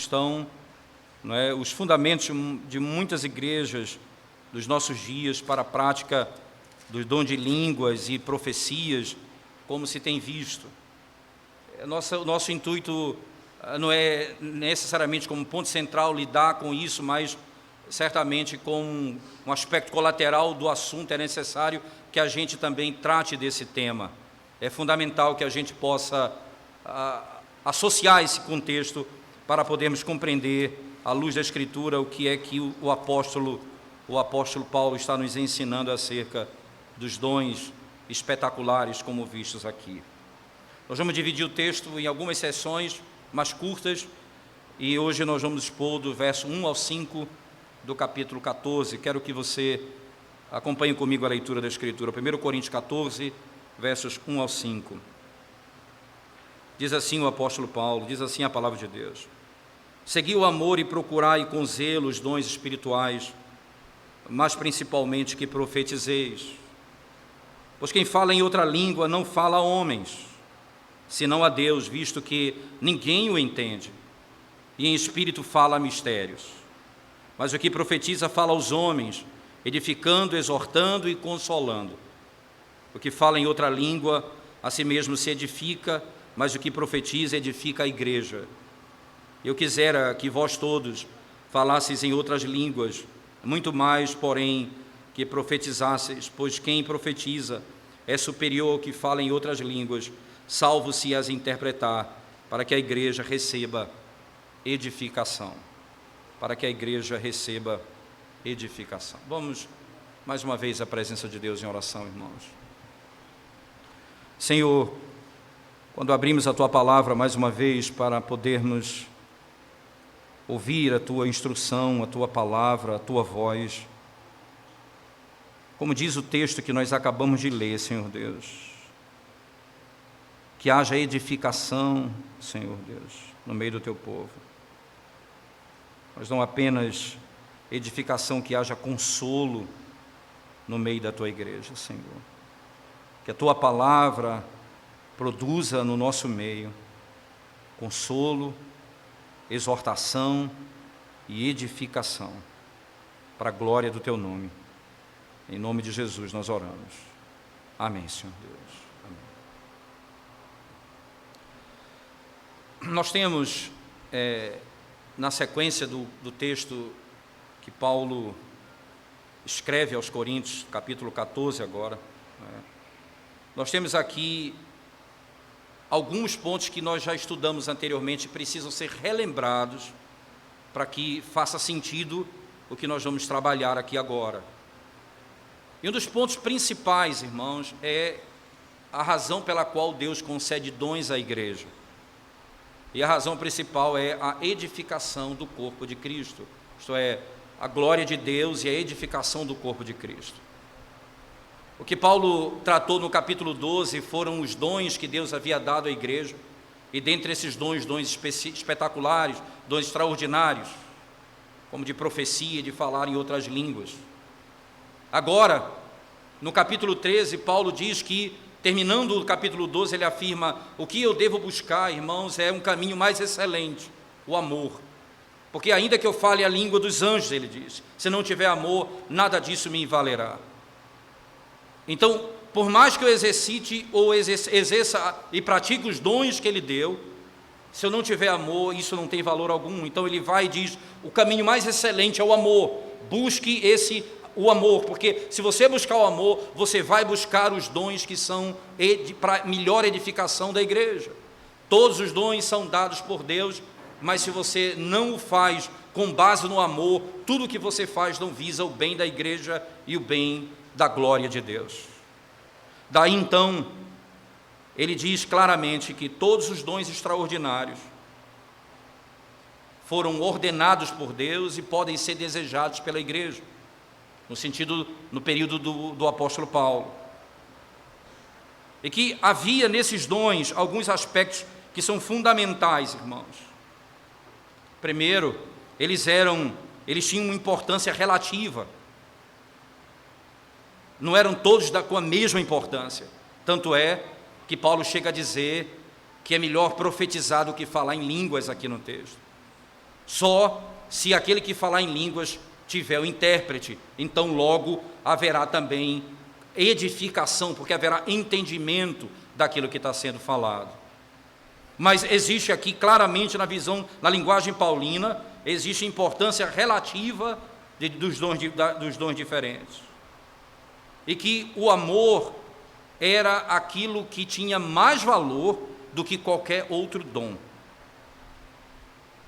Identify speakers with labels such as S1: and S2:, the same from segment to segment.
S1: estão, não é, os fundamentos de muitas igrejas dos nossos dias para a prática do dom de línguas e profecias, como se tem visto. O nosso intuito não é necessariamente como ponto central lidar com isso, mas certamente com um aspecto colateral do assunto é necessário que a gente também trate desse tema. É fundamental que a gente possa associar esse contexto para podermos compreender, à luz da Escritura, o que é que o apóstolo Paulo está nos ensinando acerca dos dons espetaculares como vistos aqui. Nós vamos dividir o texto em algumas sessões mais curtas e hoje nós vamos expor do verso 1 ao 5 do capítulo 14. Quero que você acompanhe comigo a leitura da Escritura. 1 Coríntios 14, versos 1 ao 5. Diz assim o apóstolo Paulo, diz assim a palavra de Deus: segui o amor e procurai com zelo os dons espirituais, mas principalmente que profetizeis. Pois quem fala em outra língua não fala a homens, senão a Deus, visto que ninguém o entende, e em espírito fala a mistérios. Mas o que profetiza fala aos homens, edificando, exortando e consolando. O que fala em outra língua, a si mesmo se edifica, mas o que profetiza edifica a igreja. Eu quisera que vós todos falasseis em outras línguas, muito mais, porém, que profetizasseis, pois quem profetiza é superior ao que fala em outras línguas, salvo se as interpretar, para que a igreja receba edificação. Para que a igreja receba edificação. Vamos, mais uma vez, à presença de Deus em oração, irmãos. Senhor, quando abrimos a Tua palavra mais uma vez para podermos ouvir a Tua instrução, a Tua palavra, a Tua voz, como diz o texto que nós acabamos de ler, Senhor Deus, que haja edificação, Senhor Deus, no meio do Teu povo. Mas não apenas edificação, que haja consolo no meio da Tua igreja, Senhor. Que a Tua palavra produza no nosso meio consolo, exortação e edificação, para a glória do Teu nome. Em nome de Jesus nós oramos. Amém, Senhor Deus. Amém. Nós temos, na sequência do texto que Paulo escreve aos Coríntios, capítulo 14 agora, nós temos aqui alguns pontos que nós já estudamos anteriormente e precisam ser relembrados para que faça sentido o que nós vamos trabalhar aqui agora. E um dos pontos principais, irmãos, é a razão pela qual Deus concede dons à igreja. E a razão principal é a edificação do corpo de Cristo, isto é, a glória de Deus e a edificação do corpo de Cristo. O que Paulo tratou no capítulo 12 foram os dons que Deus havia dado à igreja, e dentre esses dons espetaculares, dons extraordinários, como de profecia, de falar em outras línguas. Agora, no capítulo 13, Paulo diz que, terminando o capítulo 12, ele afirma: o que eu devo buscar, irmãos, é um caminho mais excelente, o amor. Porque ainda que eu fale a língua dos anjos, ele diz, se não tiver amor, nada disso me valerá. Então, por mais que eu exercite ou exerça e pratique os dons que ele deu, se eu não tiver amor, isso não tem valor algum. Então ele vai e diz: o caminho mais excelente é o amor. Busque o amor, porque se você buscar o amor, você vai buscar os dons que são para melhor edificação da igreja. Todos os dons são dados por Deus, mas se você não o faz com base no amor, tudo o que você faz não visa o bem da igreja e o bem da glória de Deus. Daí então, ele diz claramente que todos os dons extraordinários foram ordenados por Deus e podem ser desejados pela igreja, no período do apóstolo Paulo. E que havia nesses dons alguns aspectos que são fundamentais, irmãos. Primeiro, eles tinham uma importância relativa. Não eram todos com a mesma importância. Tanto é que Paulo chega a dizer que é melhor profetizar do que falar em línguas aqui no texto. Só se aquele que falar em línguas tiver o intérprete, então logo haverá também edificação, porque haverá entendimento daquilo que está sendo falado. Mas existe aqui claramente na visão, na linguagem paulina, existe importância relativa dos dons diferentes. E que o amor era aquilo que tinha mais valor do que qualquer outro dom.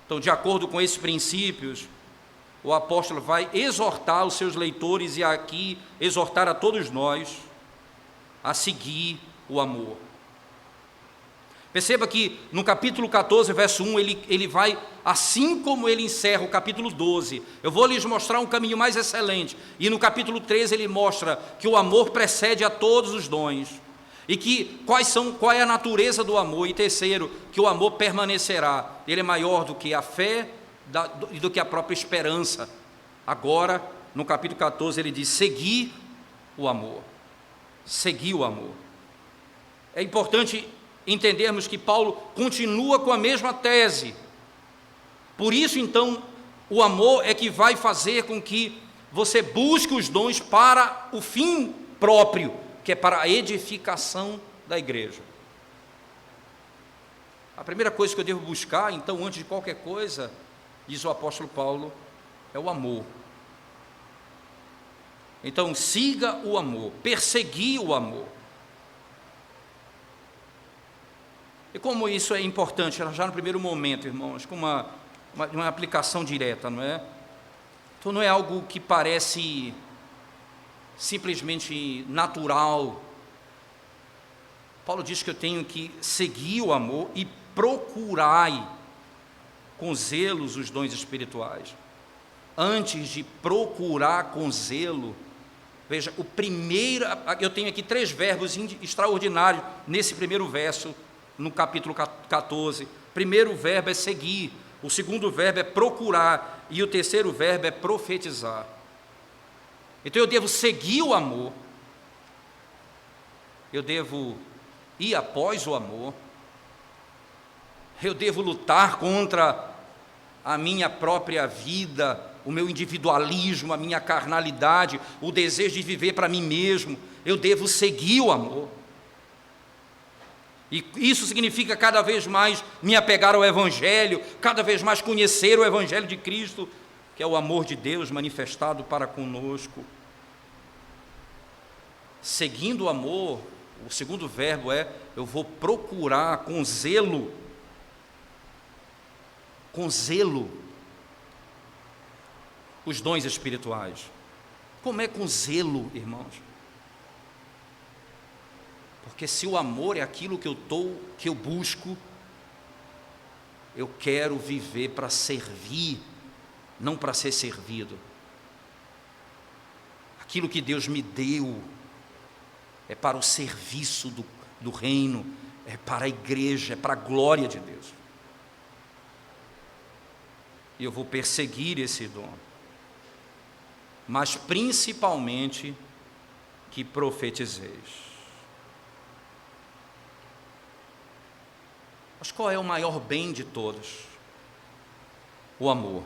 S1: Então, de acordo com esses princípios, o apóstolo vai exortar os seus leitores e aqui exortar a todos nós a seguir o amor. Perceba que no capítulo 14, verso 1, ele vai, assim como ele encerra o capítulo 12, eu vou lhes mostrar um caminho mais excelente, e no capítulo 13 ele mostra que o amor precede a todos os dons, e que qual é a natureza do amor, e terceiro, que o amor permanecerá, ele é maior do que a fé e do que a própria esperança. Agora, no capítulo 14, ele diz: seguir o amor, seguir o amor. É importante entendermos que Paulo continua com a mesma tese. Por isso, então, o amor é que vai fazer com que você busque os dons para o fim próprio, que é para a edificação da igreja. A primeira coisa que eu devo buscar, então, antes de qualquer coisa, diz o apóstolo Paulo, é o amor. Então, siga o amor, persegui o amor. E como isso é importante, já no primeiro momento, irmãos, com uma aplicação direta, não é? Então não é algo que parece simplesmente natural. Paulo diz que eu tenho que seguir o amor e procurai com zelo os dons espirituais. Antes de procurar com zelo, veja, eu tenho aqui 3 verbos extraordinários nesse primeiro verso, no capítulo 14, o primeiro verbo é seguir, o segundo verbo é procurar, e o terceiro verbo é profetizar. Então eu devo seguir o amor, eu devo ir após o amor, eu devo lutar contra a minha própria vida, o meu individualismo, a minha carnalidade, o desejo de viver para mim mesmo, eu devo seguir o amor. E isso significa cada vez mais me apegar ao Evangelho, cada vez mais conhecer o Evangelho de Cristo, que é o amor de Deus manifestado para conosco. Seguindo o amor, o segundo verbo é, eu vou procurar com zelo, os dons espirituais. Como é com zelo, irmãos? Porque se o amor é aquilo que eu busco, eu quero viver para servir, não para ser servido. Aquilo que Deus me deu é para o serviço do reino, é para a igreja, é para a glória de Deus. E eu vou perseguir esse dom, mas principalmente que profetizeis. Mas qual é o maior bem de todos? O amor.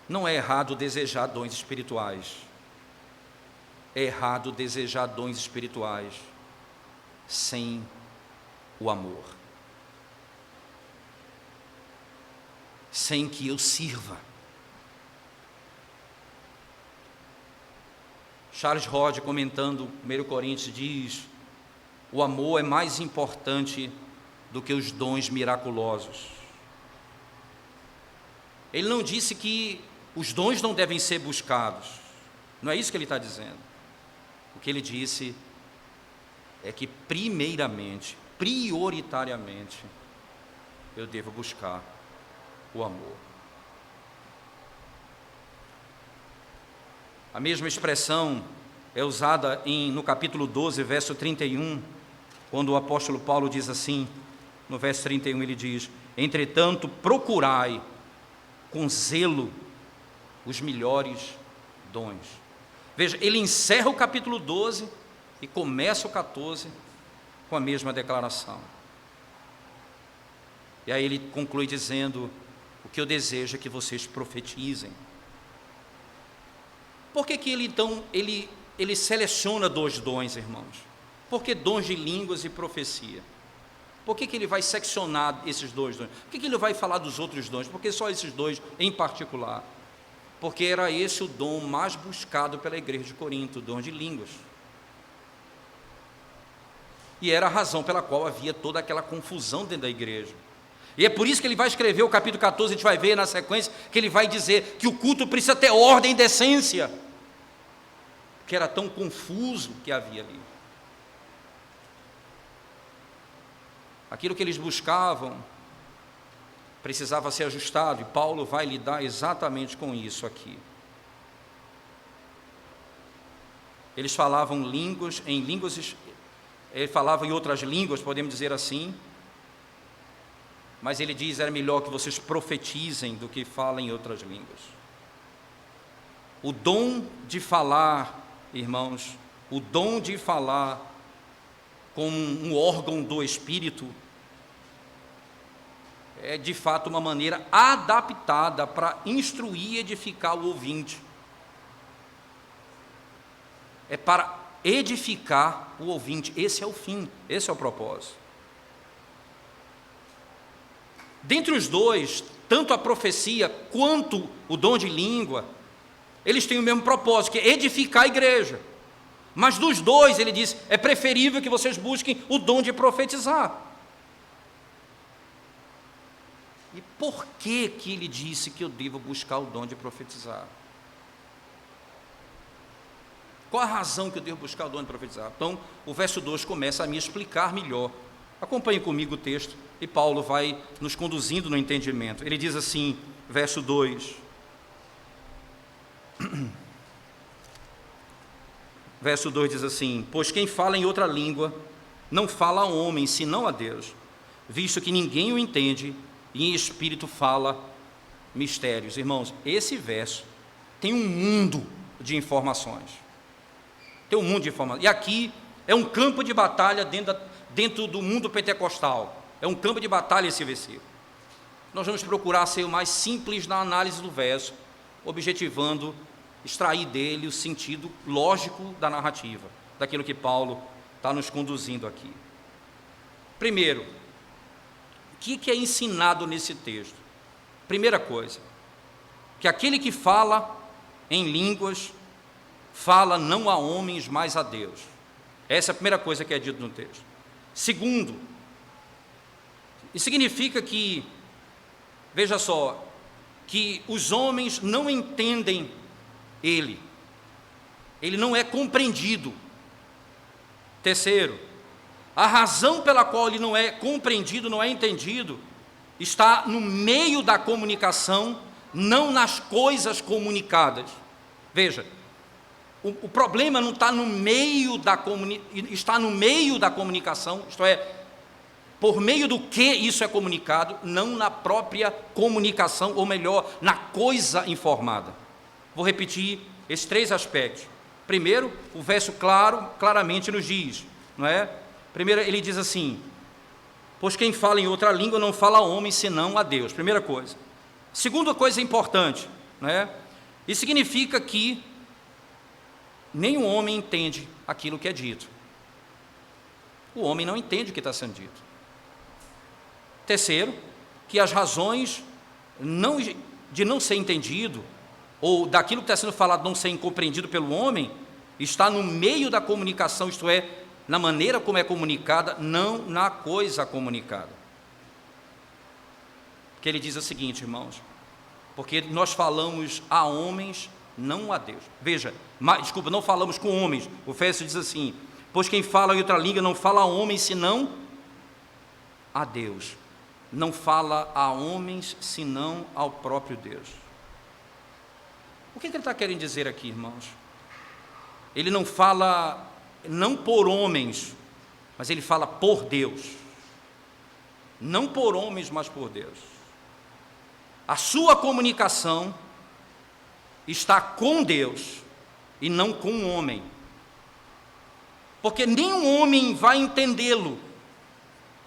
S1: Não é errado desejar dons espirituais. É errado desejar dons espirituais sem o amor. Sem que eu sirva. Charles Hodge, comentando 1 Coríntios, diz: o amor é mais importante do que os dons miraculosos. Ele não disse que os dons não devem ser buscados. Não é isso que ele está dizendo. O que ele disse é que primeiramente, prioritariamente, eu devo buscar o amor. A mesma expressão é usada no capítulo 12, verso 31, quando o apóstolo Paulo diz assim, no verso 31 ele diz: entretanto, procurai com zelo os melhores dons. Veja, ele encerra o capítulo 12 e começa o 14 com a mesma declaração. E aí ele conclui dizendo: o que eu desejo é que vocês profetizem. Por que ele então, ele seleciona 2 dons, irmãos? Por que dons de línguas e profecia? Por que ele vai seccionar esses 2 dons? Por que ele vai falar dos outros dons? Por que só esses 2 em particular? Porque era esse o dom mais buscado pela igreja de Corinto, o dom de línguas. E era a razão pela qual havia toda aquela confusão dentro da igreja. E é por isso que ele vai escrever o capítulo 14, a gente vai ver na sequência, que ele vai dizer que o culto precisa ter ordem e decência, que era tão confuso que havia ali. Aquilo que eles buscavam precisava ser ajustado, e Paulo vai lidar exatamente com isso aqui. Eles falavam ele falava em outras línguas, podemos dizer assim, mas ele diz: era melhor que vocês profetizem do que falem em outras línguas. O dom de falar, irmãos, o dom de falar como um órgão do Espírito, é de fato uma maneira adaptada para instruir e edificar o ouvinte. É para edificar o ouvinte, esse é o fim, esse é o propósito. Dentre os 2, tanto a profecia quanto o dom de língua, eles têm o mesmo propósito, que é edificar a igreja. Mas dos 2, ele diz, é preferível que vocês busquem o dom de profetizar. E por que ele disse que eu devo buscar o dom de profetizar? Qual a razão que eu devo buscar o dom de profetizar? Então, o verso 2 começa a me explicar melhor. Acompanhe comigo o texto, e Paulo vai nos conduzindo no entendimento. Ele diz assim, verso 2. Verso 2 diz assim: pois quem fala em outra língua não fala a homem, senão a Deus, visto que ninguém o entende, e em espírito fala mistérios. Irmãos, esse verso tem um mundo de informações. Tem um mundo de informações. E aqui é um campo de batalha dentro do mundo pentecostal. É um campo de batalha esse versículo. Nós vamos procurar ser o mais simples na análise do verso, objetivando extrair dele o sentido lógico da narrativa, daquilo que Paulo está nos conduzindo aqui. Primeiro, o que é ensinado nesse texto? Primeira coisa, que aquele que fala em línguas, fala não a homens, mas a Deus. Essa é a primeira coisa que é dito no texto. Segundo, isso significa que, veja só, que os homens não entendem ele não é compreendido. Terceiro, a razão pela qual ele não é compreendido, não é entendido, está no meio da comunicação, não nas coisas comunicadas. Veja, o problema não está no meio da está no meio da comunicação, isto é, por meio do que isso é comunicado, não na própria comunicação, ou melhor, na coisa informada. Vou repetir esses 3 aspectos. Primeiro, o verso claramente nos diz, não é? Primeiro, ele diz assim: pois quem fala em outra língua não fala a homem, senão a Deus. Primeira coisa. Segunda coisa importante, não é? Isso significa que nenhum homem entende aquilo que é dito. O homem não entende o que está sendo dito. Terceiro, que as razões de não ser entendido, ou daquilo que está sendo falado não ser compreendido pelo homem, está no meio da comunicação, isto é, na maneira como é comunicada, não na coisa comunicada. Porque ele diz o seguinte, irmãos: porque nós falamos a homens, não a Deus. Veja, não falamos com homens. O verso diz assim: pois quem fala em outra língua não fala a homens, senão a Deus. Não fala a homens, senão ao próprio Deus. O que ele está querendo dizer aqui, irmãos? Ele não fala, não por homens, mas ele fala por Deus. Não por homens, mas por Deus. A sua comunicação está com Deus e não com o homem. Porque nenhum homem vai entendê-lo.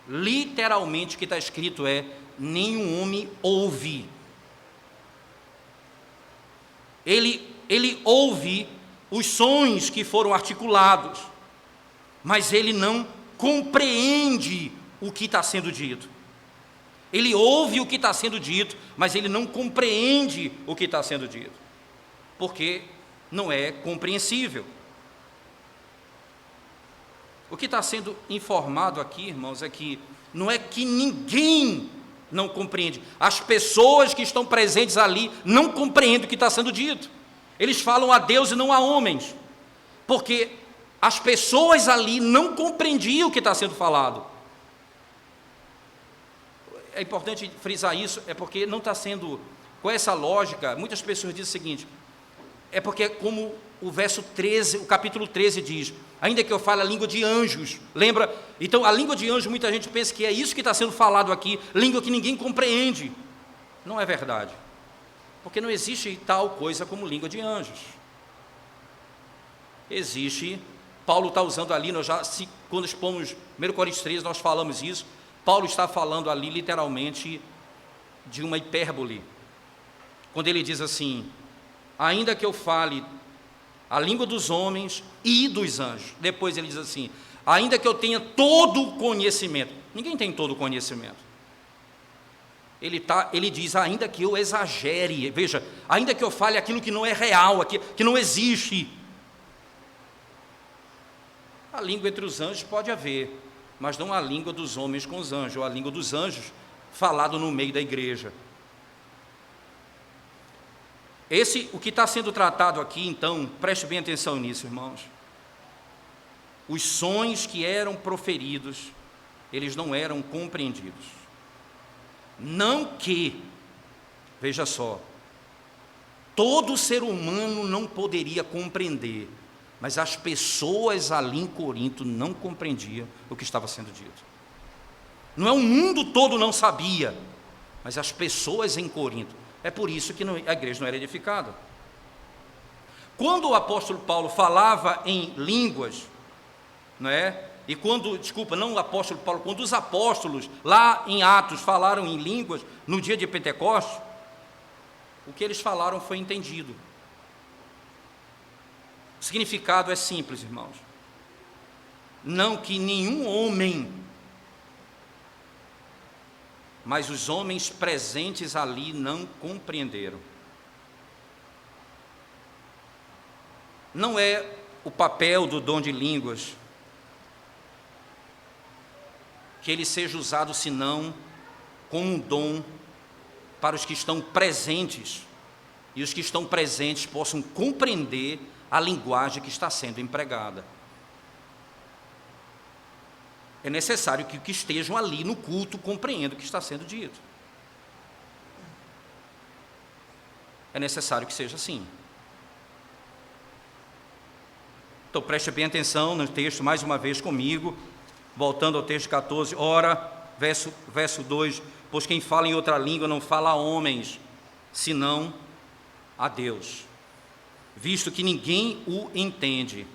S1: Literalmente o que está escrito é: nenhum homem ouve. Ele ouve os sons que foram articulados, mas ele não compreende o que está sendo dito. Ele ouve o que está sendo dito, mas ele não compreende o que está sendo dito, porque não é compreensível. O que está sendo informado aqui, irmãos, é que não é que ninguém não compreende. As pessoas que estão presentes ali não compreendem o que está sendo dito. Eles falam a Deus e não a homens, porque as pessoas ali não compreendiam o que está sendo falado. É importante frisar isso, é porque não está sendo, com essa lógica, muitas pessoas dizem o seguinte, é porque como o verso 13, o capítulo 13 diz, ainda que eu fale a língua de anjos, lembra? Então a língua de anjos, muita gente pensa que é isso que está sendo falado aqui, língua que ninguém compreende. Não é verdade, porque não existe tal coisa como língua de anjos. Existe, Paulo está usando ali, quando expomos 1 Coríntios 13, nós falamos isso, Paulo está falando ali literalmente de uma hipérbole, quando ele diz assim, ainda que eu fale a língua dos homens e dos anjos, depois ele diz assim, ainda que eu tenha todo o conhecimento, ninguém tem todo o conhecimento, ele diz, ainda que eu exagere, veja, ainda que eu fale aquilo que não é real, que não existe, a língua entre os anjos pode haver, mas não a língua dos homens com os anjos, ou a língua dos anjos falado no meio da igreja. O que está sendo tratado aqui, então, preste bem atenção nisso, irmãos. Os sons que eram proferidos, eles não eram compreendidos. Não que, veja só, todo ser humano não poderia compreender, mas as pessoas ali em Corinto não compreendiam o que estava sendo dito. Não é o mundo todo não sabia, mas as pessoas em Corinto. É por isso que a igreja não era edificada. Quando o apóstolo Paulo falava em línguas, não é? E quando os apóstolos lá em Atos falaram em línguas no dia de Pentecostes, o que eles falaram foi entendido. O significado é simples, irmãos. Não que nenhum homem, mas os homens presentes ali não compreenderam. Não é o papel do dom de línguas que ele seja usado senão como um dom para os que estão presentes, e os que estão presentes possam compreender a linguagem que está sendo empregada. É necessário que os que estejam ali no culto compreendam o que está sendo dito. É necessário que seja assim. Então preste bem atenção no texto mais uma vez comigo, voltando ao texto 14, ora, verso 2, pois quem fala em outra língua não fala a homens, senão a Deus, visto que ninguém o entende,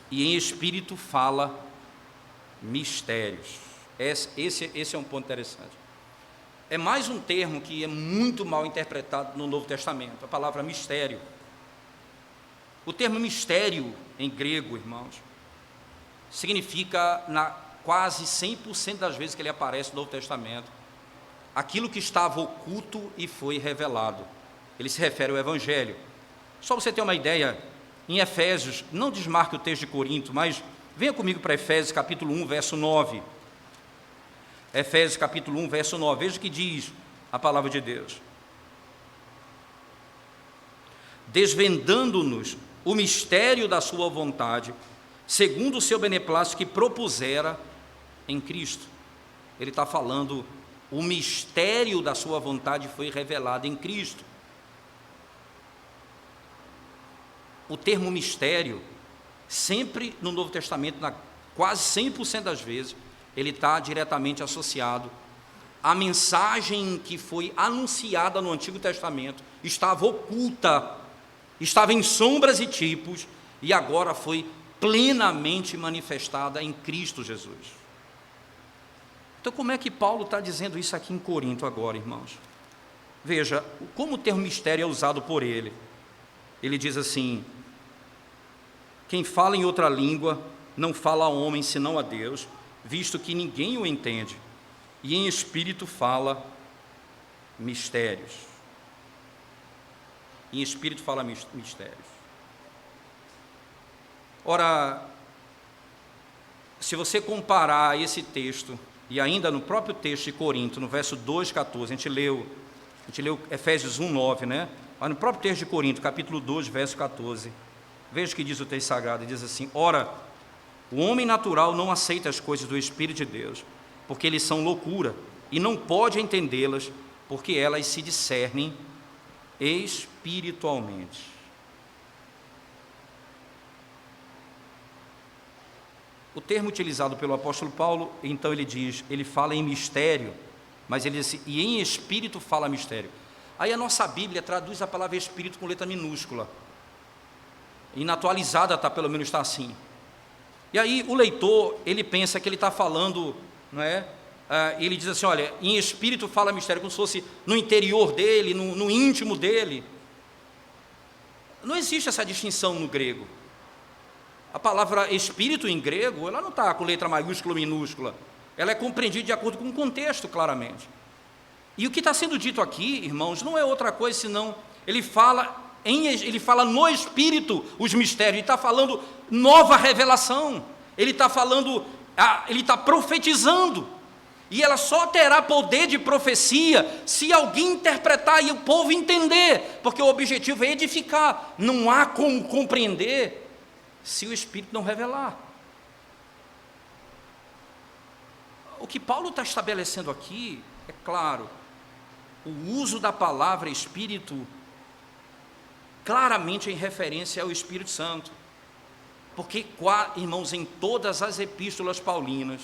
S1: e em espírito fala mistérios. Esse é um ponto interessante. É mais um termo que é muito mal interpretado no Novo Testamento, a palavra mistério. O termo mistério em grego, irmãos, significa, quase 100% das vezes que ele aparece no Novo Testamento, aquilo que estava oculto e foi revelado. Ele se refere ao Evangelho. Só para você ter uma ideia, em Efésios, não desmarque o texto de Corinto, mas venha comigo para Efésios capítulo 1, verso 9. Efésios capítulo 1, verso 9, veja o que diz a palavra de Deus. Desvendando-nos o mistério da sua vontade, segundo o seu beneplácito que propusera em Cristo. Ele está falando, o mistério da sua vontade foi revelado em Cristo. O termo mistério, sempre no Novo Testamento, quase 100% das vezes, ele está diretamente associado à mensagem que foi anunciada no Antigo Testamento, estava oculta, estava em sombras e tipos, e agora foi plenamente manifestada em Cristo Jesus. Então, como é que Paulo está dizendo isso aqui em Corinto agora, irmãos? Veja, como o termo mistério é usado por ele. Ele diz assim: quem fala em outra língua não fala a homem senão a Deus, visto que ninguém o entende, e em espírito fala mistérios. Em espírito fala mistérios. Ora, se você comparar esse texto, e ainda no próprio texto de Corinto, no verso 2,14, a gente leu Efésios 1,9, né? Mas no próprio texto de Corinto, capítulo 2, verso 14, veja o que diz o texto sagrado, diz assim: ora, o homem natural não aceita as coisas do Espírito de Deus, porque eles são loucura, e não pode entendê-las, porque elas se discernem espiritualmente. O termo utilizado pelo apóstolo Paulo, então ele fala em mistério, mas ele diz assim, e em espírito fala mistério. Aí a nossa Bíblia traduz a palavra espírito com letra minúscula, e na atualizada pelo menos está assim. E aí o leitor, ele pensa que ele está falando, não é? Ele diz assim, olha, em espírito fala mistério, como se fosse no interior dele, no íntimo dele. Não existe essa distinção no grego. A palavra espírito em grego, ela não está com letra maiúscula ou minúscula, ela é compreendida de acordo com o contexto, claramente. E o que está sendo dito aqui, irmãos, não é outra coisa senão, ele fala no espírito os mistérios, ele está falando nova revelação, ele está falando, ele está profetizando, e ela só terá poder de profecia se alguém interpretar e o povo entender, porque o objetivo é edificar, não há como compreender se o Espírito não revelar. O que Paulo está estabelecendo aqui, é claro, o uso da palavra Espírito, claramente em referência ao Espírito Santo, porque, irmãos, em todas as epístolas paulinas,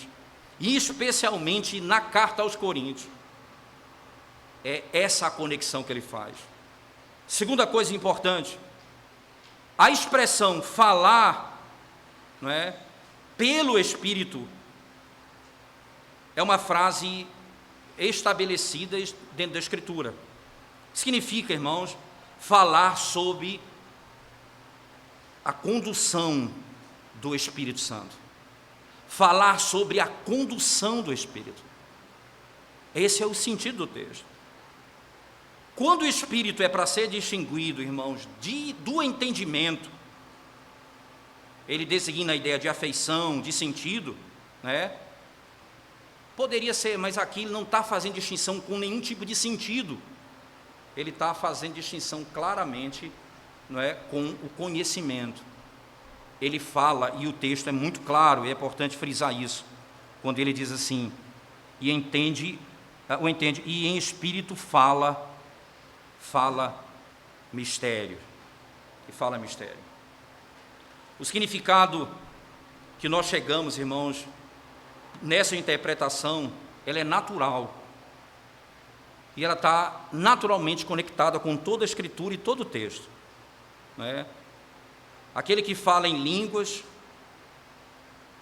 S1: e especialmente na carta aos Coríntios, é essa a conexão que ele faz. Segunda coisa importante, a expressão falar, não é, pelo Espírito, é uma frase estabelecida dentro da Escritura. Significa, irmãos, falar sobre a condução do Espírito Santo. Falar sobre a condução do Espírito. Esse é o sentido do texto. Quando o Espírito é para ser distinguido, irmãos, do entendimento, ele designa a ideia de afeição, de sentido, né? Poderia ser, mas aqui ele não está fazendo distinção com nenhum tipo de sentido. Ele está fazendo distinção claramente, não é, com o conhecimento. Ele fala, e o texto é muito claro, e é importante frisar isso, quando ele diz assim, e entende, e em espírito fala mistério, e fala mistério. O significado que nós chegamos, irmãos, nessa interpretação, ela é natural, e ela está naturalmente conectada com toda a Escritura e todo o texto, né? Aquele que fala em línguas,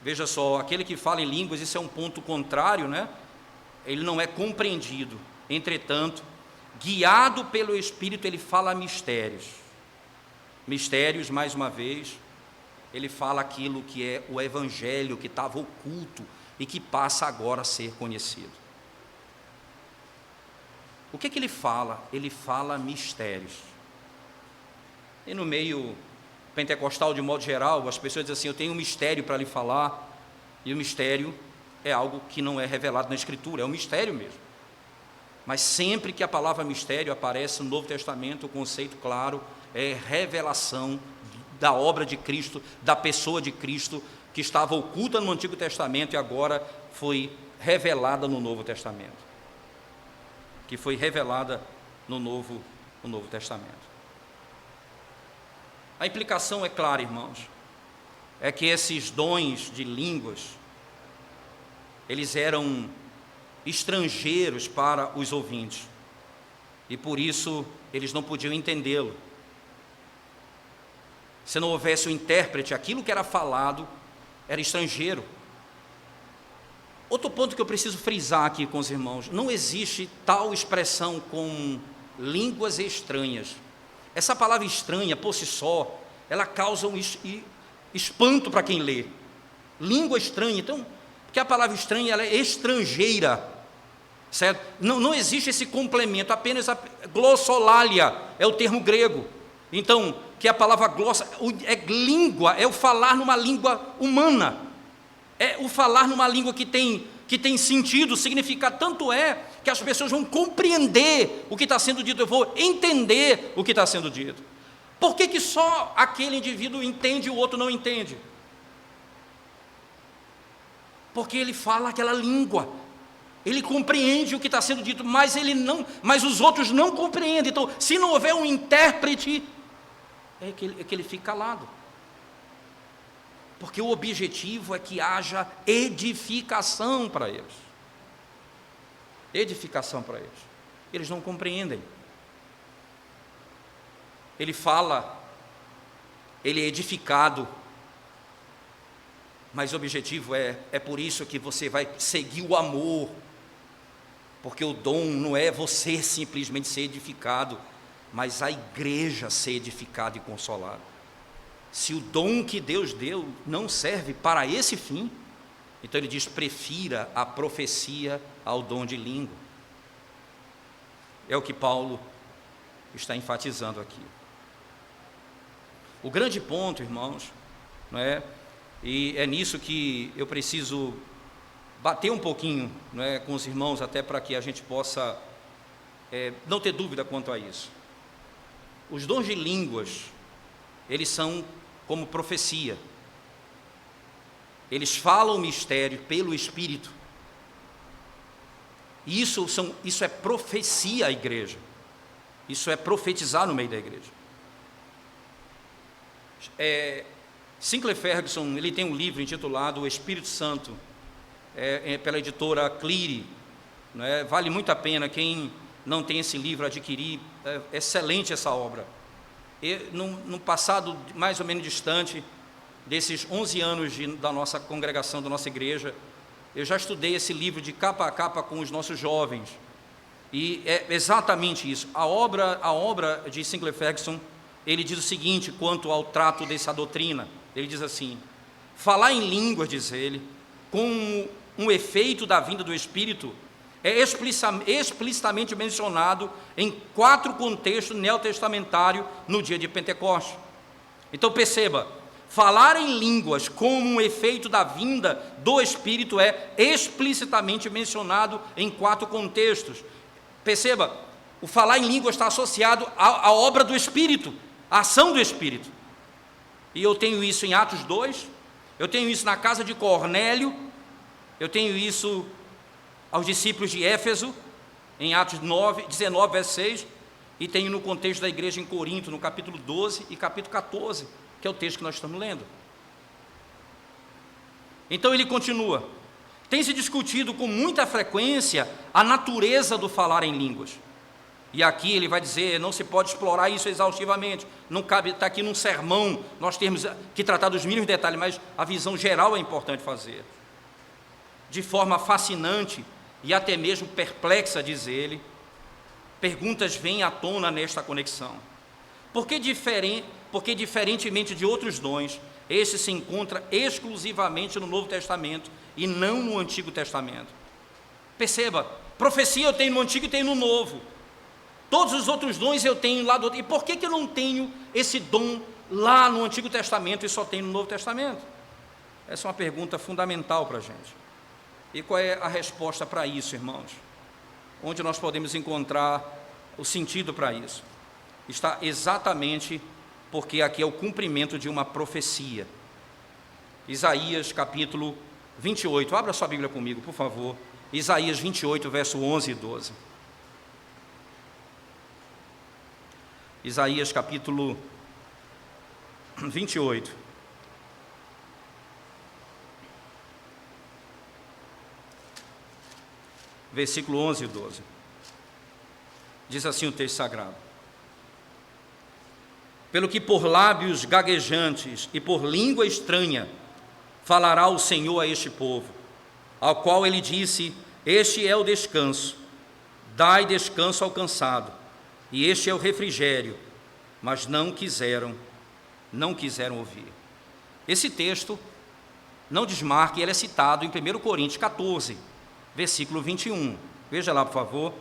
S1: veja só, aquele que fala em línguas, isso é um ponto contrário, né? Ele não é compreendido, entretanto, guiado pelo Espírito, ele fala mistérios. Mistérios, mais uma vez, ele fala aquilo que é o Evangelho, que estava oculto e que passa agora a ser conhecido. O que ele fala? Ele fala mistérios. E no meio pentecostal, de modo geral, as pessoas dizem assim, eu tenho um mistério para lhe falar, e o mistério é algo que não é revelado na Escritura, é um mistério mesmo. Mas sempre que a palavra mistério aparece no Novo Testamento, o conceito claro é revelação da obra de Cristo, da pessoa de Cristo, que estava oculta no Antigo Testamento e agora foi revelada no Novo Testamento. Que foi revelada no Novo Testamento. A implicação é clara, irmãos, é que esses dons de línguas, eles eram estrangeiros para os ouvintes, e por isso eles não podiam entendê-lo. Se não houvesse o intérprete, aquilo que era falado era estrangeiro. Outro ponto que eu preciso frisar aqui com os irmãos: não existe tal expressão como línguas estranhas. Essa palavra estranha, por si só, ela causa um espanto para quem lê. Língua estranha, então, porque a palavra estranha, ela é estrangeira, certo? Não existe esse complemento, apenas a glossolalia é o termo grego. Então, que a palavra glossa é língua, é o falar numa língua humana, é o falar numa língua que tem sentido, significado. Tanto é que as pessoas vão compreender o que está sendo dito, eu vou entender o que está sendo dito. Por que só aquele indivíduo entende e o outro não entende? Porque ele fala aquela língua, ele compreende o que está sendo dito, mas os outros não compreendem. Então, se não houver um intérprete, é que ele fica calado. Porque o objetivo é que haja edificação para eles. Edificação para eles. Eles não compreendem. Ele fala, ele é edificado, mas o objetivo é por isso que você vai seguir o amor, porque o dom não é você simplesmente ser edificado, mas a igreja ser edificada e consolada. Se o dom que Deus deu não serve para esse fim, então ele diz: prefira a profecia ao dom de língua. É o que Paulo está enfatizando aqui. O grande ponto, irmãos, não é? E é nisso que eu preciso bater um pouquinho, não é, com os irmãos, até para que a gente possa não ter dúvida quanto a isso. Os dons de línguas, eles são como profecia. Eles falam o mistério pelo Espírito. E isso é profecia à igreja. Isso é profetizar no meio da igreja. Sinclair Ferguson, ele tem um livro intitulado O Espírito Santo, pela editora Cleary, não é? Vale muito a pena quem não tem esse livro adquirir. É excelente essa obra. No passado mais ou menos distante, desses 11 anos da nossa congregação, da nossa igreja, eu já estudei esse livro de capa a capa com os nossos jovens, e é exatamente isso. A obra de Sinclair Ferguson, ele diz o seguinte quanto ao trato dessa doutrina. Ele diz assim: falar em línguas, diz ele, com um efeito da vinda do Espírito, é explicitamente mencionado em 4 contextos neotestamentários no dia de Pentecostes. Então perceba, falar em línguas como um efeito da vinda do Espírito é explicitamente mencionado em 4 contextos. Perceba, o falar em línguas está associado à obra do Espírito, à ação do Espírito. E eu tenho isso em Atos 2, eu tenho isso na casa de Cornélio, eu tenho isso aos discípulos de Éfeso, em Atos 19, verso 6, e tenho no contexto da igreja em Corinto, no capítulo 12 e capítulo 14, que é o texto que nós estamos lendo. Então ele continua: tem se discutido com muita frequência a natureza do falar em línguas. E aqui ele vai dizer, não se pode explorar isso exaustivamente, não cabe estar aqui num sermão, nós temos que tratar dos mínimos detalhes, mas a visão geral é importante fazer. De forma fascinante e até mesmo perplexa, diz ele, perguntas vêm à tona nesta conexão. Porque diferentemente de outros dons, esse se encontra exclusivamente no Novo Testamento e não no Antigo Testamento. Perceba, profecia eu tenho no Antigo e tenho no Novo. Todos os outros dons eu tenho lá do outro. E por que eu não tenho esse dom lá no Antigo Testamento e só tenho no Novo Testamento? Essa é uma pergunta fundamental para a gente. E qual é a resposta para isso, irmãos? Onde nós podemos encontrar o sentido para isso? Está exatamente porque aqui é o cumprimento de uma profecia. Isaías capítulo 28, abra sua Bíblia comigo, por favor. Isaías 28, verso 11 e 12. Isaías capítulo 28. Versículo 11 e 12. Diz assim o texto sagrado: pelo que por lábios gaguejantes e por língua estranha falará o Senhor a este povo, ao qual ele disse: este é o descanso, dai descanso ao cansado, e este é o refrigério, mas não quiseram ouvir. Esse texto não desmarca, ele é citado em 1 Coríntios 14, versículo 21. Veja lá, por favor,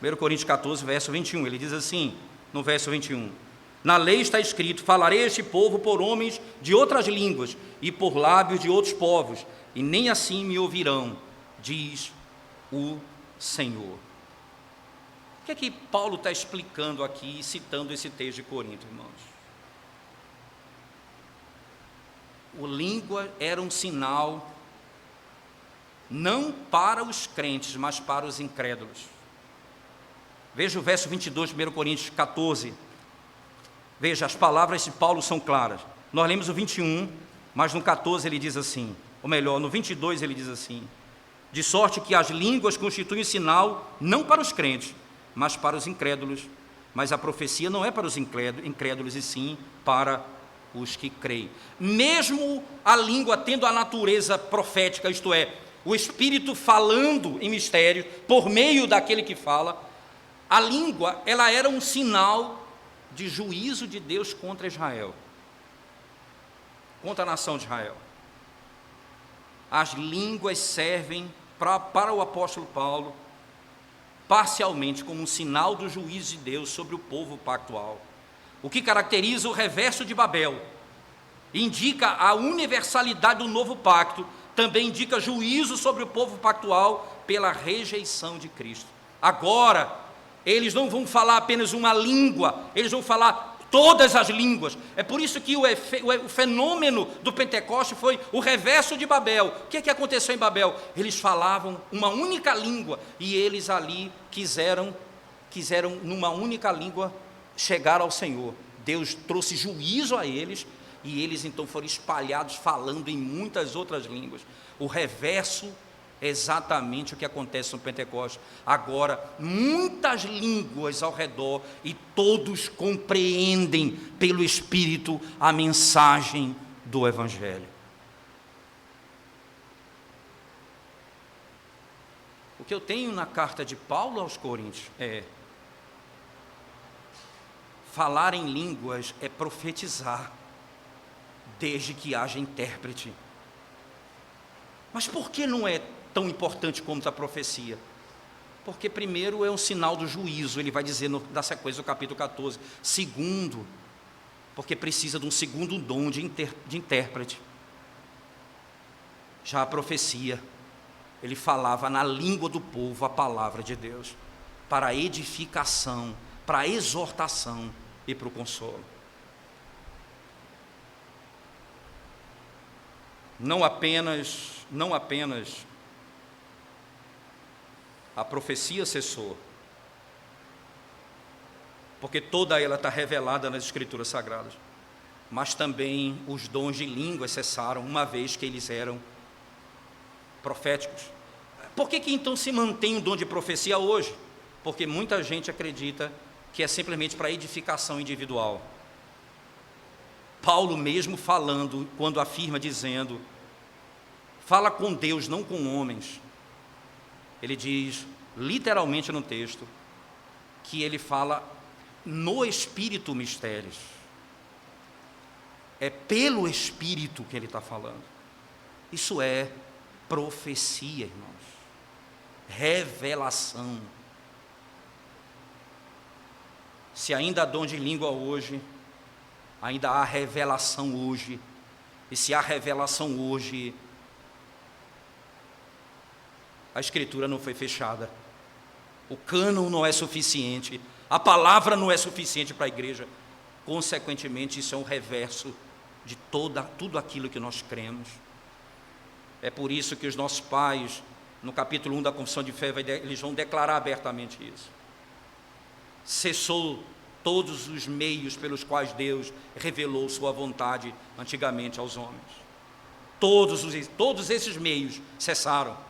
S1: 1 Coríntios 14, verso 21, ele diz assim, no verso 21: na lei está escrito: falarei a este povo por homens de outras línguas e por lábios de outros povos, e nem assim me ouvirão, diz o Senhor. O que é que Paulo está explicando aqui, citando esse texto de Corinto, irmãos? O língua era um sinal não para os crentes, mas para os incrédulos. Veja o verso 22 de 1 Coríntios 14. Veja, as palavras de Paulo são claras. Nós lemos o 21, mas no 14 ele diz assim, ou melhor, no 22 ele diz assim: de sorte que as línguas constituem sinal não para os crentes, mas para os incrédulos. Mas a profecia não é para os incrédulos, e sim para os que creem. Mesmo a língua tendo a natureza profética, isto é, o Espírito falando em mistério, por meio daquele que fala, a língua, ela era um sinal de juízo de Deus contra Israel, contra a nação de Israel. As línguas servem para o apóstolo Paulo, parcialmente como um sinal do juízo de Deus sobre o povo pactual. O que caracteriza o reverso de Babel indica a universalidade do novo pacto, também indica juízo sobre o povo pactual pela rejeição de Cristo. Agora, eles não vão falar apenas uma língua, eles vão falar todas as línguas. É por isso que o fenômeno do Pentecostes foi o reverso de Babel. O que aconteceu em Babel? Eles falavam uma única língua, e eles ali quiseram numa única língua chegar ao Senhor. Deus trouxe juízo a eles, e eles então foram espalhados falando em muitas outras línguas. O reverso é exatamente o que acontece no Pentecostes. Agora, muitas línguas ao redor, e todos compreendem pelo Espírito a mensagem do Evangelho. O que eu tenho na carta de Paulo aos Coríntios é: falar em línguas é profetizar, desde que haja intérprete. Mas por que não é tão importante como a profecia? Porque primeiro é um sinal do juízo, ele vai dizer na sequência do capítulo 14. Segundo, porque precisa de um segundo dom de intérprete. Já a profecia, ele falava na língua do povo a palavra de Deus, para a edificação, para a exortação e para o consolo. Não apenas a profecia cessou, porque toda ela está revelada nas Escrituras Sagradas, mas também os dons de línguas cessaram, uma vez que eles eram proféticos. Por que então se mantém o dom de profecia hoje? Porque muita gente acredita que é simplesmente para edificação individual. Paulo mesmo falando, quando afirma, dizendo: fala com Deus, não com homens. Ele diz, literalmente no texto, que ele fala no Espírito mistérios. É pelo Espírito que ele está falando. Isso é profecia, irmãos. Revelação. Se ainda há dom de língua hoje, ainda há revelação hoje. E se há revelação hoje, a Escritura não foi fechada. O cânon não é suficiente. A palavra não é suficiente para a igreja. Consequentemente, isso é um reverso de tudo aquilo que nós cremos. É por isso que os nossos pais, no capítulo 1 da Confissão de Fé, eles vão declarar abertamente isso. Cessou todos os meios pelos quais Deus revelou sua vontade antigamente aos homens. Todos esses meios cessaram.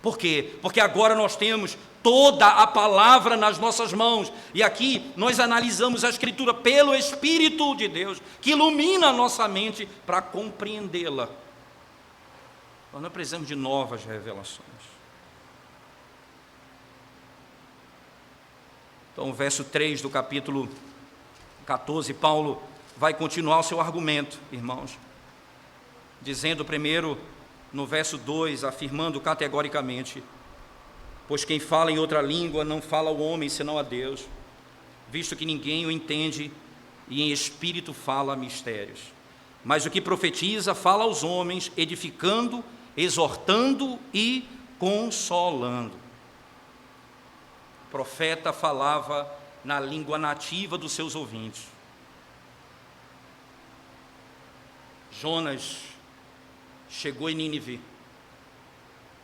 S1: Por quê? Porque agora nós temos toda a palavra nas nossas mãos, e aqui nós analisamos a Escritura pelo Espírito de Deus, que ilumina a nossa mente para compreendê-la. Nós não precisamos de novas revelações. Então, o verso 3 do capítulo 14, Paulo vai continuar o seu argumento, irmãos, dizendo primeiro, no verso 2, afirmando categoricamente: pois quem fala em outra língua não fala ao homem, senão a Deus, visto que ninguém o entende, e em espírito fala mistérios. Mas o que profetiza fala aos homens, edificando, exortando e consolando. O profeta falava na língua nativa dos seus ouvintes. Jonas chegou em Nínive,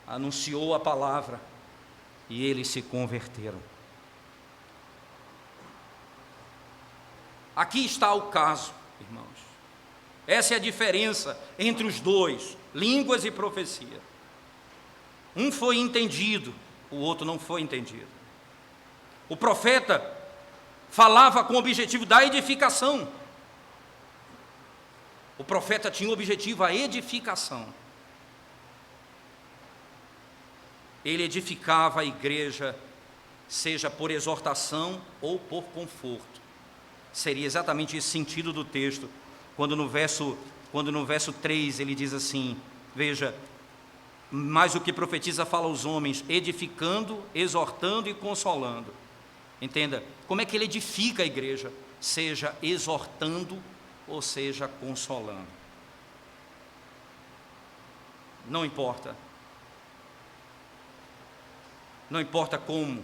S1: anunciou a palavra e eles se converteram. Aqui está o caso, irmãos. Essa é a diferença entre os dois, línguas e profecia. Um foi entendido, o outro não foi entendido. O profeta falava com o objetivo da edificação. O profeta tinha o objetivo, a edificação. Ele edificava a igreja, seja por exortação ou por conforto. Seria exatamente esse sentido do texto, quando no verso 3 ele diz assim, veja, mas o que profetiza fala aos homens, edificando, exortando e consolando. Entenda, como é que ele edifica a igreja? Seja exortando ou seja consolando. Não importa. Não importa como,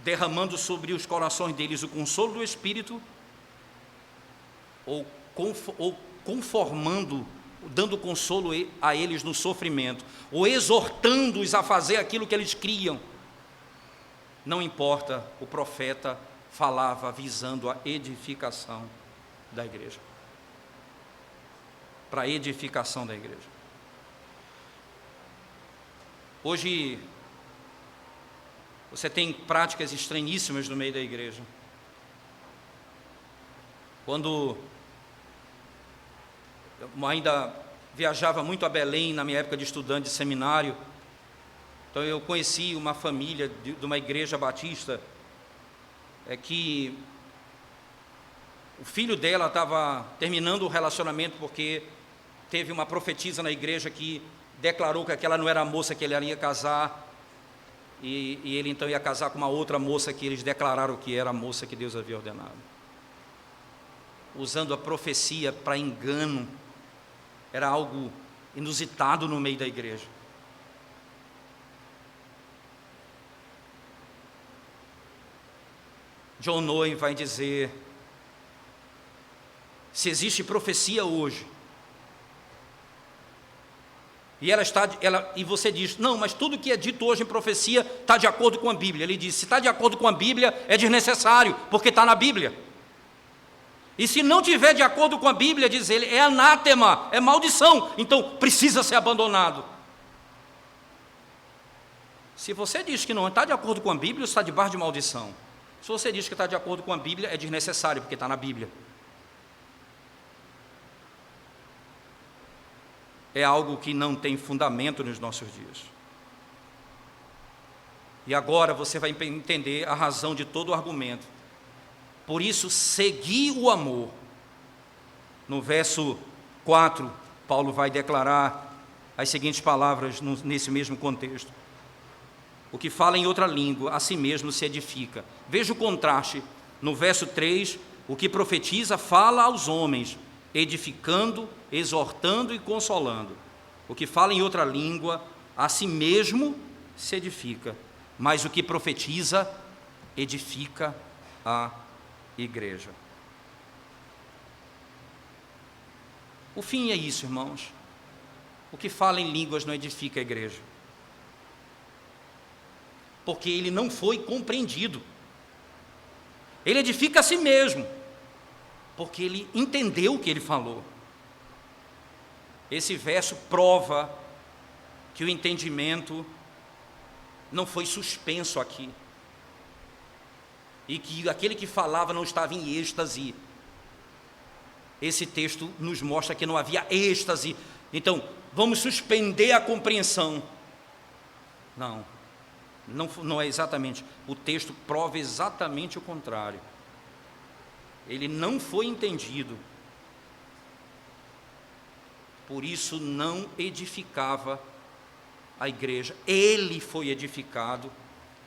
S1: derramando sobre os corações deles o consolo do Espírito, ou conformando, dando consolo a eles no sofrimento, ou exortando-os a fazer aquilo que eles criam. Não importa, o profeta falava visando a edificação da igreja. Para a edificação da igreja. Hoje, você tem práticas estranhíssimas no meio da igreja. Quando eu ainda viajava muito a Belém, na minha época de estudante de seminário, então eu conheci uma família de uma igreja batista, que o filho dela estava terminando o relacionamento porque teve uma profetisa na igreja que declarou que aquela não era a moça que ele ia casar, e ele então ia casar com uma outra moça que eles declararam que era a moça que Deus havia ordenado. Usando a profecia para engano, era algo inusitado no meio da igreja. John Owen vai dizer, se existe profecia hoje, e você diz, não, mas tudo que é dito hoje em profecia está de acordo com a Bíblia. Ele diz, se está de acordo com a Bíblia, é desnecessário, porque está na Bíblia. E se não tiver de acordo com a Bíblia, diz ele, é anátema, é maldição, então precisa ser abandonado. Se você diz que não está de acordo com a Bíblia, está debaixo de maldição. Se você diz que está de acordo com a Bíblia, é desnecessário, porque está na Bíblia. É algo que não tem fundamento nos nossos dias. E agora você vai entender a razão de todo o argumento. Por isso, segui o amor. No verso 4, Paulo vai declarar as seguintes palavras nesse mesmo contexto. O que fala em outra língua, a si mesmo se edifica. Veja o contraste. No verso 3, o que profetiza fala aos homens, edificando, exortando e consolando. O que fala em outra língua, a si mesmo se edifica. Mas o que profetiza, edifica a igreja. O fim é isso, irmãos. O que fala em línguas não edifica a igreja. Porque ele não foi compreendido. Ele edifica a si mesmo, porque ele entendeu o que ele falou. Esse verso prova que o entendimento não foi suspenso aqui, e que aquele que falava não estava em êxtase. Esse texto nos mostra que não havia êxtase. Então, vamos suspender a compreensão. Não é exatamente. O texto prova exatamente o contrário. Ele não foi entendido. Por isso não edificava a igreja. Ele foi edificado,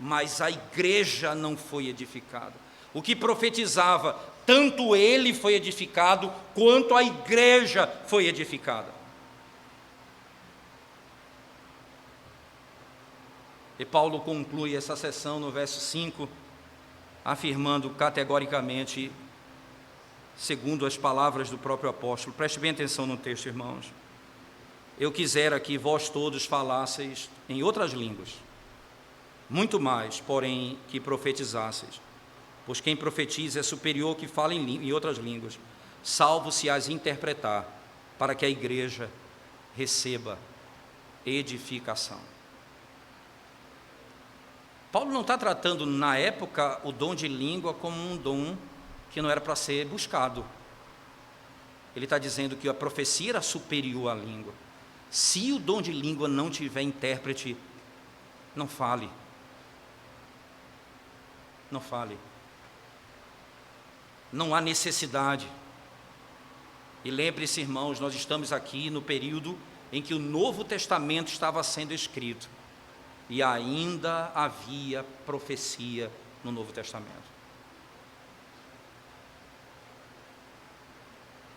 S1: mas a igreja não foi edificada. O que profetizava, tanto ele foi edificado, quanto a igreja foi edificada. E Paulo conclui essa sessão no verso 5, afirmando categoricamente, segundo as palavras do próprio apóstolo. Preste bem atenção no texto, irmãos. Eu quisera que vós todos falasseis em outras línguas, muito mais, porém, que profetizasseis. Pois quem profetiza é superior que fala em outras línguas, salvo se as interpretar, para que a igreja receba edificação. Paulo não está tratando, na época, o dom de língua como um dom que não era para ser buscado. Ele está dizendo que a profecia era superior à língua. Se o dom de língua não tiver intérprete, não fale. Não fale. Não há necessidade. E lembre-se, irmãos, nós estamos aqui no período em que o Novo Testamento estava sendo escrito. E ainda havia profecia no Novo Testamento.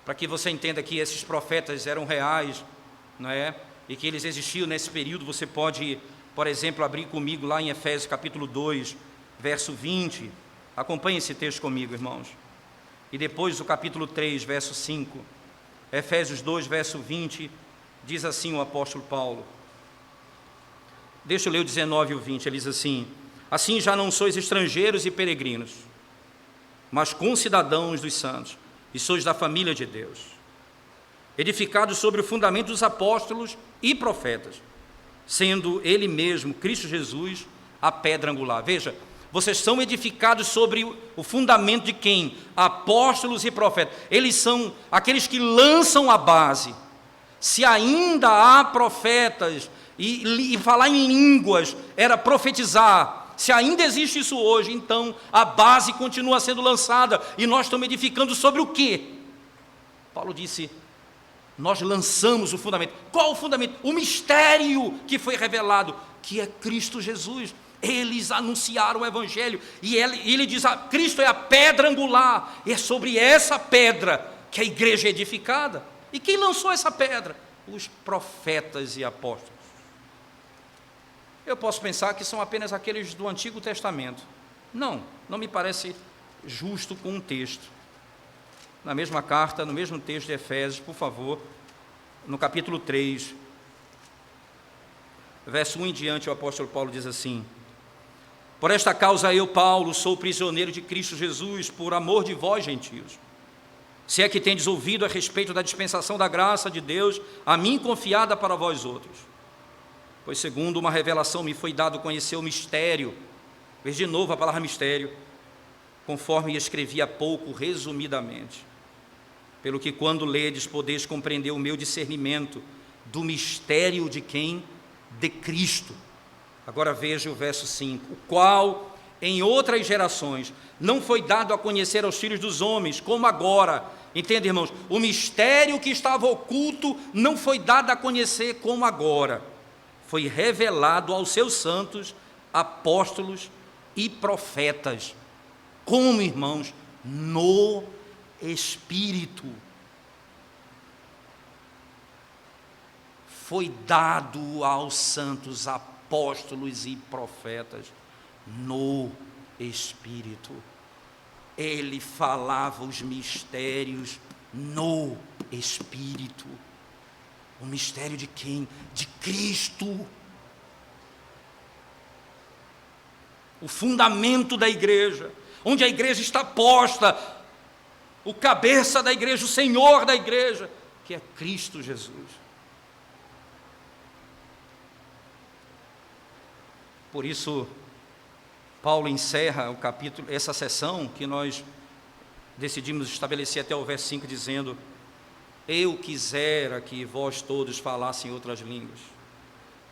S1: Para que você entenda que esses profetas eram reais, não é? E que eles existiam nesse período, você pode, por exemplo, abrir comigo lá em Efésios capítulo 2, verso 20. Acompanhe esse texto comigo, irmãos. E depois o capítulo 3, verso 5. Efésios 2, verso 20, diz assim o apóstolo Paulo. Deixa eu ler o 19 e o 20, ele diz assim: assim já não sois estrangeiros e peregrinos, mas concidadãos dos santos, e sois da família de Deus, edificados sobre o fundamento dos apóstolos e profetas, sendo ele mesmo, Cristo Jesus, a pedra angular. Veja, vocês são edificados sobre o fundamento de quem? Apóstolos e profetas. Eles são aqueles que lançam a base. Se ainda há profetas, e falar em línguas era profetizar, se ainda existe isso hoje, então a base continua sendo lançada, e nós estamos edificando sobre o quê? Paulo disse, nós lançamos o fundamento. Qual o fundamento? O mistério que foi revelado, que é Cristo Jesus. Eles anunciaram o Evangelho, e ele diz, Cristo é a pedra angular, e é sobre essa pedra que a igreja é edificada. E quem lançou essa pedra? Os profetas e apóstolos. Eu posso pensar que são apenas aqueles do Antigo Testamento. Não me parece justo com um texto. Na mesma carta, no mesmo texto de Efésios, por favor, no capítulo 3, verso 1 em diante, o apóstolo Paulo diz assim: por esta causa eu, Paulo, sou prisioneiro de Cristo Jesus, por amor de vós, gentios. Se é que tendes ouvido a respeito da dispensação da graça de Deus, a mim confiada para vós outros. Pois segundo uma revelação me foi dado conhecer o mistério, veja de novo a palavra mistério, conforme escrevi há pouco, resumidamente. Pelo que quando ledes, podeis compreender o meu discernimento do mistério de quem? De Cristo. Agora veja o verso 5, o qual em outras gerações não foi dado a conhecer aos filhos dos homens, como agora. Entende, irmãos? O mistério que estava oculto não foi dado a conhecer como agora. Foi revelado aos seus santos, apóstolos e profetas. Como, irmãos? No Espírito. Foi dado aos santos apóstolos e profetas no Espírito. Ele falava os mistérios no Espírito. O mistério de quem? De Cristo. O fundamento da igreja, onde a igreja está posta, o cabeça da igreja, o Senhor da igreja, que é Cristo Jesus. Por isso, Paulo encerra o capítulo, essa sessão que nós decidimos estabelecer até o verso 5, dizendo: Eu quisera que vós todos falassem outras línguas,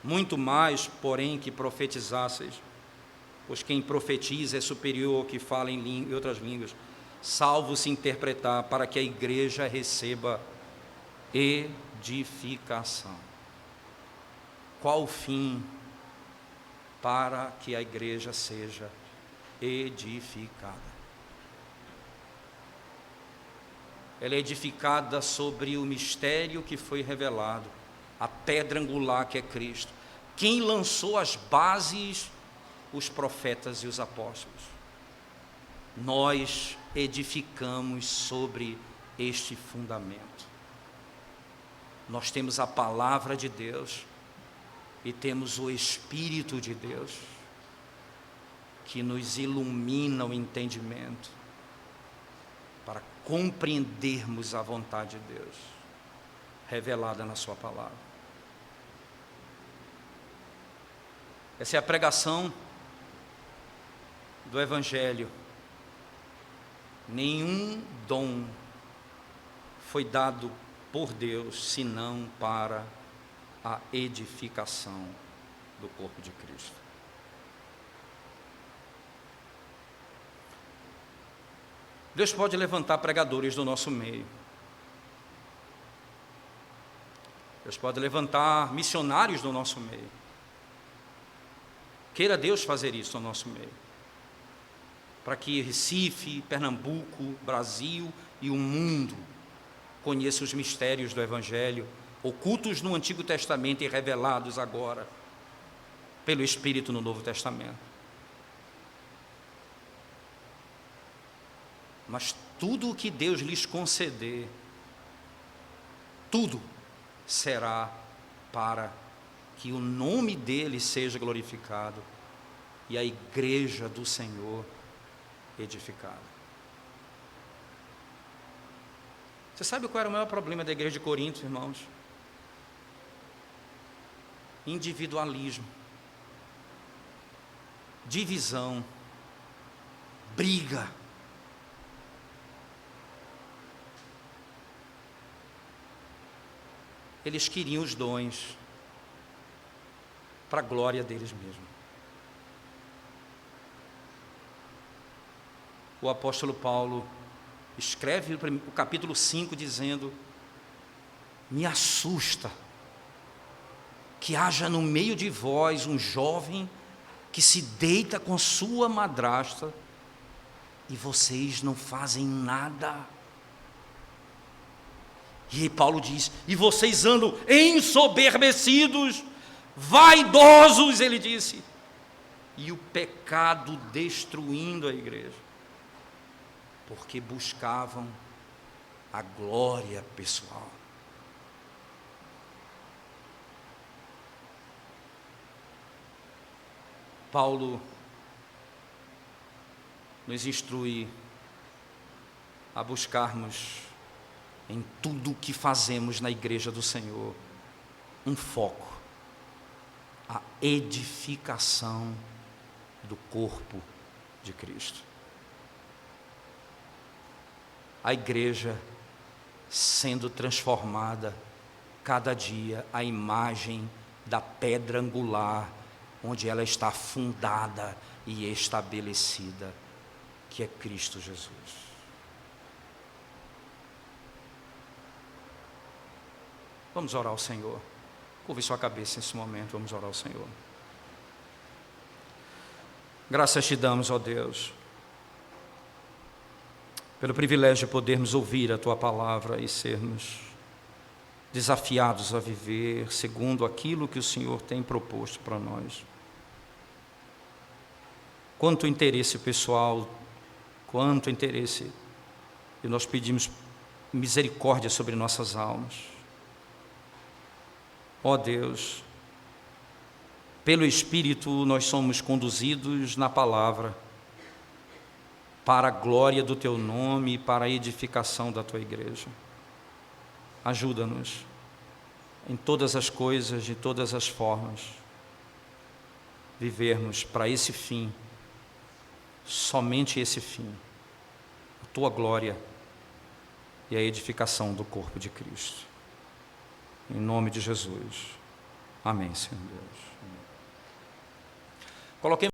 S1: muito mais, porém, que profetizasseis, pois quem profetiza é superior ao que fala em outras línguas, salvo se interpretar, para que a igreja receba edificação. Qual o fim? Para que a igreja seja edificada. Ela é edificada sobre o mistério que foi revelado, a pedra angular que é Cristo. Quem lançou as bases? Os profetas e os apóstolos. Nós edificamos sobre este fundamento. Nós temos a palavra de Deus e temos o Espírito de Deus que nos ilumina o entendimento para compreendermos a vontade de Deus revelada na sua palavra. Essa é a pregação do Evangelho. Nenhum dom foi dado por Deus senão para a edificação do corpo de Cristo. Deus pode levantar pregadores do nosso meio. Deus pode levantar missionários do nosso meio. Queira Deus fazer isso no nosso meio, para que Recife, Pernambuco, Brasil e o mundo conheçam os mistérios do Evangelho, ocultos no Antigo Testamento e revelados agora pelo Espírito no Novo Testamento. Mas tudo o que Deus lhes conceder, tudo será para que o nome dele seja glorificado e a igreja do Senhor edificada. Você sabe qual era o maior problema da igreja de Corinto, irmãos? Individualismo, divisão, briga. Eles queriam os dons para a glória deles mesmos. O apóstolo Paulo escreve o capítulo 5 dizendo: me assusta que haja no meio de vós um jovem que se deita com sua madrasta e vocês não fazem nada. E Paulo diz: e vocês andam ensoberbecidos, vaidosos, ele disse, e o pecado destruindo a igreja, porque buscavam a glória pessoal. Paulo nos instrui a buscarmos em tudo o que fazemos na igreja do Senhor um foco, a edificação do corpo de Cristo. A igreja sendo transformada cada dia à imagem da pedra angular onde ela está fundada e estabelecida, que é Cristo Jesus. Vamos orar ao Senhor. Curve sua cabeça nesse momento, vamos orar ao Senhor. Graças te damos, ó Deus, pelo privilégio de podermos ouvir a Tua palavra e sermos desafiados a viver segundo aquilo que o Senhor tem proposto para nós. Quanto interesse pessoal, quanto interesse, e nós pedimos misericórdia sobre nossas almas. Ó Deus, pelo Espírito nós somos conduzidos na palavra, para a glória do Teu nome e para a edificação da Tua igreja. Ajuda-nos em todas as coisas, de todas as formas, vivermos para esse fim, somente esse fim, a Tua glória e a edificação do corpo de Cristo. Em nome de Jesus. Amém, Senhor Deus. Coloquemos